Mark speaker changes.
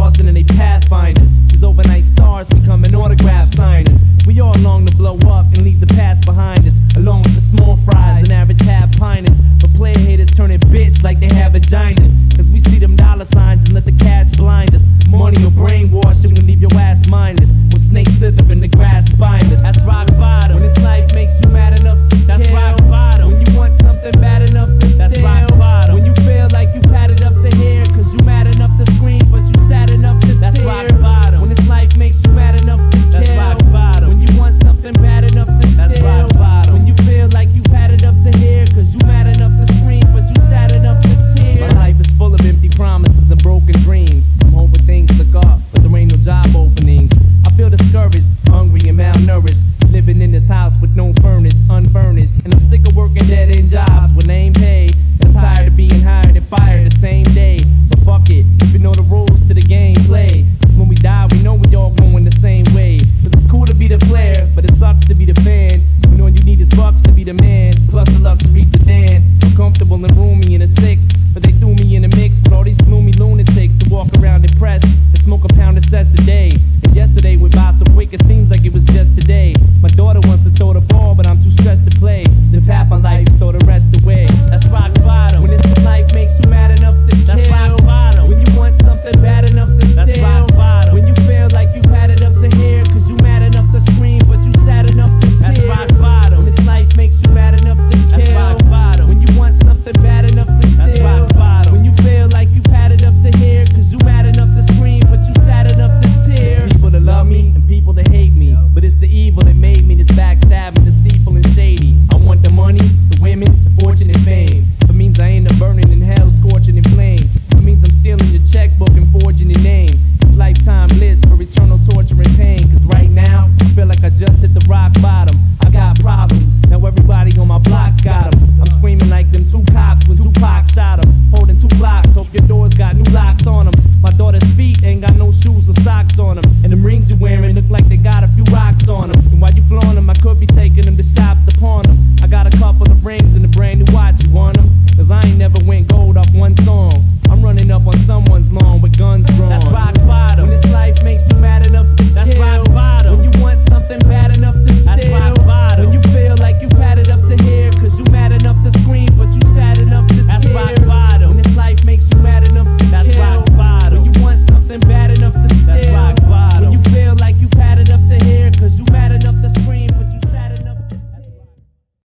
Speaker 1: stars and then they pathfinders. These overnight stars becoming autograph signers. We all long to blow up and leave the past behind us, along with the small fries and average half piners. But player haters turning bitch like they have vaginas, cause we see them dollar signs and let the cash blind us. Money or brainwash and we leave your ass mindless. When snakes slither in the grass spineless. That's rock bottom. When this life makes you mad enough to that's kill. Rock bottom. When you want something bad enough to that's steal. Rock bottom. When you feel like you had it up to here, cause you mad enough to scream but you sad enough to that's tear. Rock bottom. When this life makes you mad enough to kill. That's rock bottom. When you want something bad enough to steal. That's rock bottom. When you feel like you had it up to here, cause you mad enough to scream but you sad enough to tear. My life is full of empty promises and broken dreams. I'm hoping things look up, but there ain't no job openings. I feel discouraged, hungry and malnourished, living in this house with no furnace, unfurnished. And I'm sick of working dead-end jobs when they ain't paid. I'm tired of being hired and fired the same day. But fuck it, if you know the rules to the game, play. When we die, we know we all going the same way. But it's cool to be the player, but it sucks to be the fan. When all you need is bucks to be the man, plus a luxury sedan. I'm comfortable and roomy in a six, but they threw me in a mix with all these gloomy lunatics who walk around depressed and smoke a pound of sets a day.